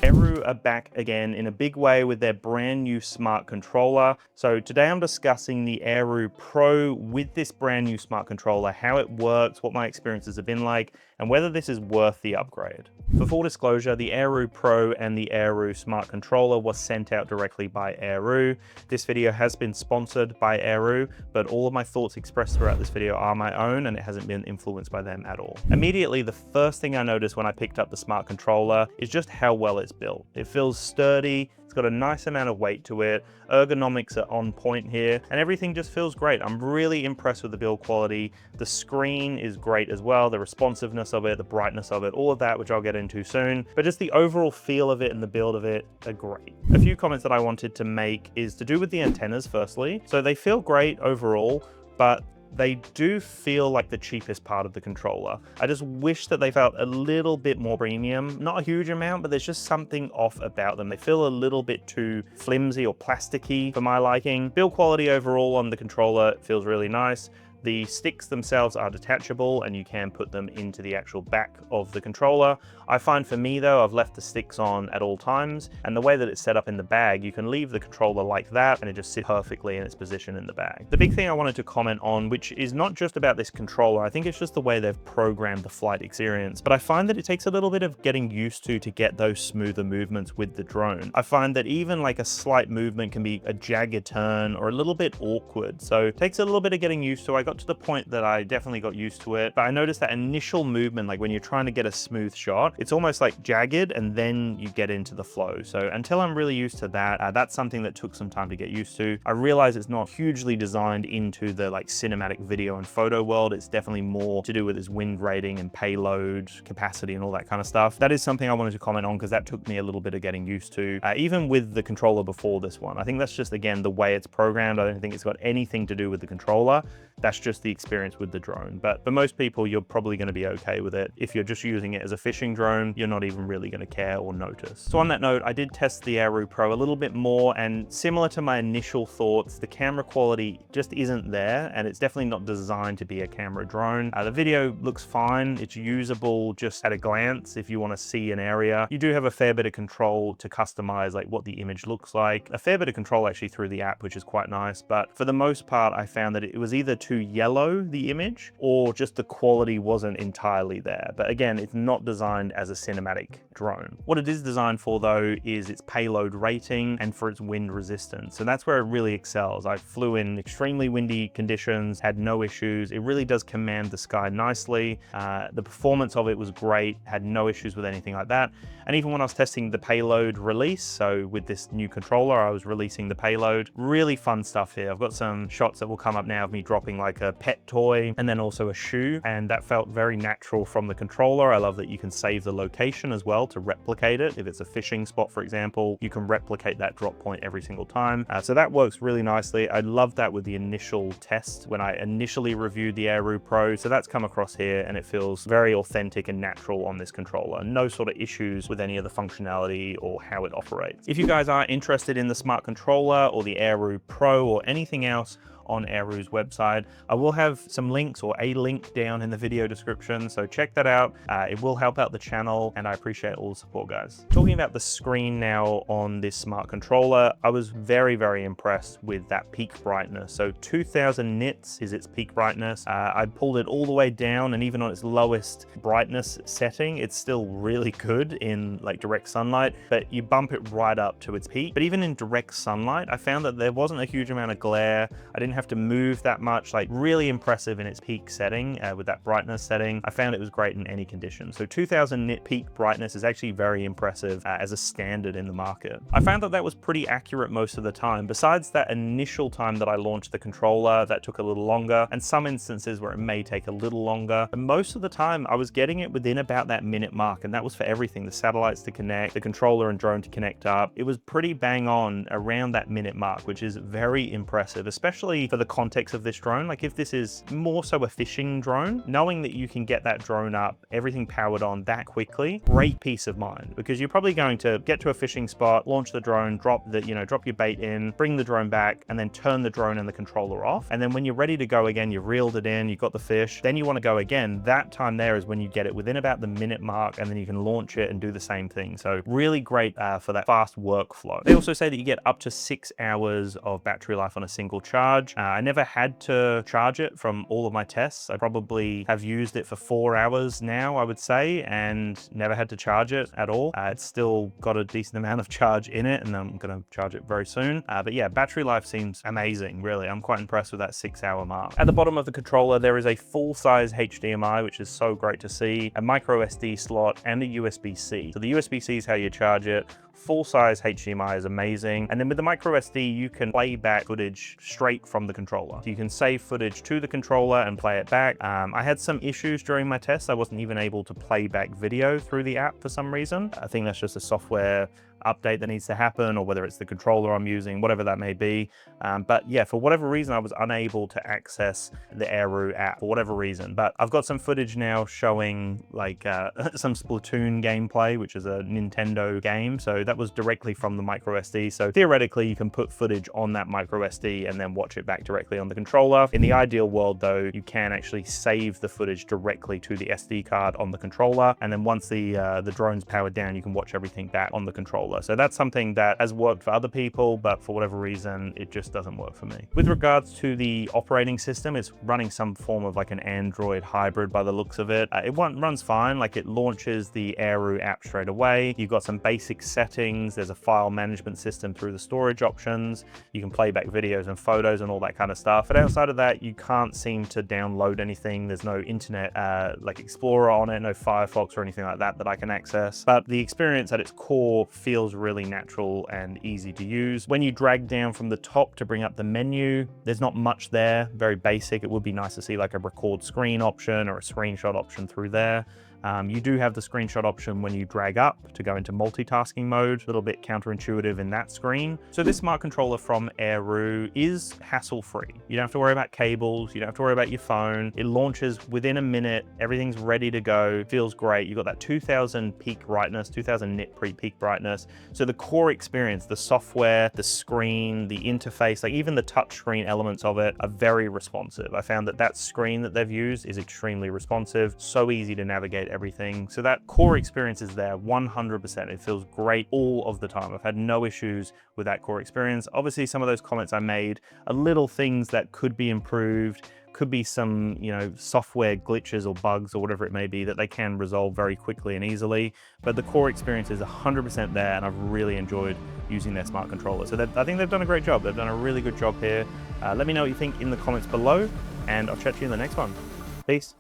Aeroo are back again in a big way with their brand new smart controller. So today I'm discussing the Aeroo Pro with this brand new smart controller, how it works, what my experiences have been like, and whether this is worth the upgrade. For full disclosure, the Aeroo Pro and the Aeroo smart controller was sent out directly by Aeroo. This video has been sponsored by Aeroo, but all of my thoughts expressed throughout this video are my own and it hasn't been influenced by them at all. Immediately, the first thing I noticed when I picked up the smart controller is just how well it's built. It feels sturdy, it's got a nice amount of weight to it, ergonomics are on point here, and everything just feels great. I'm really impressed with the build quality. The screen is great as well, the responsiveness of it, the brightness of it, all of that, which I'll get into soon. But just the overall feel of it and the build of it are great. A few comments that I wanted to make is to do with the antennas, firstly. So they feel great overall, but they do feel like the cheapest part of the controller. I just wish that they felt a little bit more premium. Not a huge amount, but there's just something off about them. They feel a little bit too flimsy or plasticky for my liking. Build quality overall on the controller feels really nice. The sticks themselves are detachable and you can put them into the actual back of the controller. I find for me though, I've left the sticks on at all times, and the way that it's set up in the bag, you can leave the controller like that and it just sits perfectly in its position in the bag. The big thing I wanted to comment on, which is not just about this controller, I think it's just the way they've programmed the flight experience, but I find that it takes a little bit of getting used to get those smoother movements with the drone. I find that even like a slight movement can be a jagged turn or a little bit awkward, so it takes a little bit of getting used to. I got to the point that I definitely got used to it, but I noticed that initial movement, like when you're trying to get a smooth shot, it's almost like jagged and then you get into the flow. So until I'm really used to that, that's something that took some time to get used to. I realize it's not hugely designed into the like cinematic video and photo world. It's definitely more to do with its wind rating and payload capacity and all that kind of stuff. That is something I wanted to comment on because that took me a little bit of getting used to, even with the controller before this one. I think that's just, again, the way it's programmed. I don't think it's got anything to do with the controller. That's just the experience with the drone. But for most people, you're probably going to be okay with it. If you're just using it as a fishing drone, you're not even really going to care or notice. So on that note, I did test the Aeroo Pro a little bit more, and similar to my initial thoughts, the camera quality just isn't there, and it's definitely not designed to be a camera drone. The video looks fine. It's usable just at a glance if you want to see an area. You do have a fair bit of control to customize like what the image looks like. A fair bit of control actually through the app, which is quite nice. But for the most part, I found that it was either too yellow, the image, or just the quality wasn't entirely there. But again, it's not designed as a cinematic drone. What it is designed for though is its payload rating and for its wind resistance. So that's where it really excels. I flew in extremely windy conditions, had no issues. It really does command the sky nicely. The performance of it was great, had no issues with anything like that. And even when I was testing the payload release, so with this new controller, I was releasing the payload. Really fun stuff here. I've got some shots that will come up now of me dropping like a pet toy and then also a shoe, and that felt very natural from the controller. I love that you can save the location as well to replicate it. If it's a fishing spot, for example, you can replicate that drop point every single time. So that works really nicely. I love that with the initial test when I initially reviewed the Aeroo Pro. So that's come across here and it feels very authentic and natural on this controller. No sort of issues with any of the functionality or how it operates. If you guys are interested in the smart controller or the Aeroo Pro or anything else on Aeroo's website, I will have some links or a link down in the video description, so check that out. It will help out the channel and I appreciate all the support, guys. Talking about the screen now on this smart controller, I was very, very impressed with that peak brightness. So 2000 nits is its peak brightness. I pulled it all the way down, and even on its lowest brightness setting, it's still really good in like direct sunlight, but you bump it right up to its peak. But even in direct sunlight, I found that there wasn't a huge amount of glare. I didn't have to move that much. Like, really impressive in its peak setting with that brightness setting. I found it was great in any condition. So 2000 nit peak brightness is actually very impressive as a standard in the market. I found that that was pretty accurate most of the time. Besides that initial time that I launched the controller, that took a little longer, and some instances where it may take a little longer. But most of the time I was getting it within about that minute mark, and that was for everything. The satellites to connect, the controller and drone to connect up. It was pretty bang on around that minute mark, which is very impressive, especially for the context of this drone. Like if this is more so a fishing drone, knowing that you can get that drone up, everything powered on that quickly, great peace of mind, because you're probably going to get to a fishing spot, launch the drone, drop your bait in, bring the drone back, and then turn the drone and the controller off. And then when you're ready to go again, you've reeled it in, you've got the fish, then you want to go again. That time there is when you get it within about the minute mark, and then you can launch it and do the same thing. So really great for that fast workflow. They also say that you get up to 6 hours of battery life on a single charge. I never had to charge it from all of my tests. I probably have used it for 4 hours now, I would say, and never had to charge it at all. It's still got a decent amount of charge in it, and I'm going to charge it very soon. But yeah, battery life seems amazing, really. I'm quite impressed with that 6-hour mark. At the bottom of the controller, there is a full-size HDMI, which is so great to see, a micro SD slot, and a USB-C. So the USB-C is how you charge it. Full-size HDMI is amazing. And then with the micro SD, you can play back footage straight from the controller. So you can save footage to the controller and play it back. I had some issues during my tests. I wasn't even able to play back video through the app for some reason. I think that's just a software update that needs to happen, or whether it's the controller I'm using, whatever that may be. But yeah, for whatever reason, I was unable to access the Aeroo app for whatever reason. But I've got some footage now showing like some Splatoon gameplay, which is a Nintendo game. So that was directly from the micro SD. So theoretically, you can put footage on that micro SD and then watch it back directly on the controller. In the ideal world though, you can actually save the footage directly to the SD card on the controller. And then once the drone's powered down, you can watch everything back on the controller. So that's something that has worked for other people, but for whatever reason, it just doesn't work for me. With regards to the operating system, it's running some form of like an Android hybrid by the looks of it. It runs fine, like it launches the Aeroo app straight away. You've got some basic settings. There's a file management system through the storage options. You can play back videos and photos and all that kind of stuff. But outside of that, you can't seem to download anything. There's no internet like Explorer on it, no Firefox or anything like that I can access. But the experience at its core feels really natural and easy to use. When you drag down from the top to bring up the menu, there's not much there, very basic. It would be nice to see like a record screen option or a screenshot option through there. You do have the screenshot option when you drag up to go into multitasking mode, a little bit counterintuitive in that screen. So this smart controller from Aeroo is hassle-free. You don't have to worry about cables, you don't have to worry about your phone. It launches within a minute, everything's ready to go, feels great. You've got that 2000 peak brightness, 2000 nit peak brightness. So the core experience, the software, the screen, the interface, like even the touchscreen elements of it are very responsive. I found that screen that they've used is extremely responsive, so easy to navigate everything. So that core experience is there 100%. It feels great all of the time. I've had no issues with that core experience. Obviously, some of those comments I made are little things that could be improved, could be some, software glitches or bugs or whatever it may be that they can resolve very quickly and easily. But the core experience is 100% there, and I've really enjoyed using their smart controller. So I think they've done a great job. They've done a really good job here. Let me know what you think in the comments below, and I'll chat to you in the next one. Peace.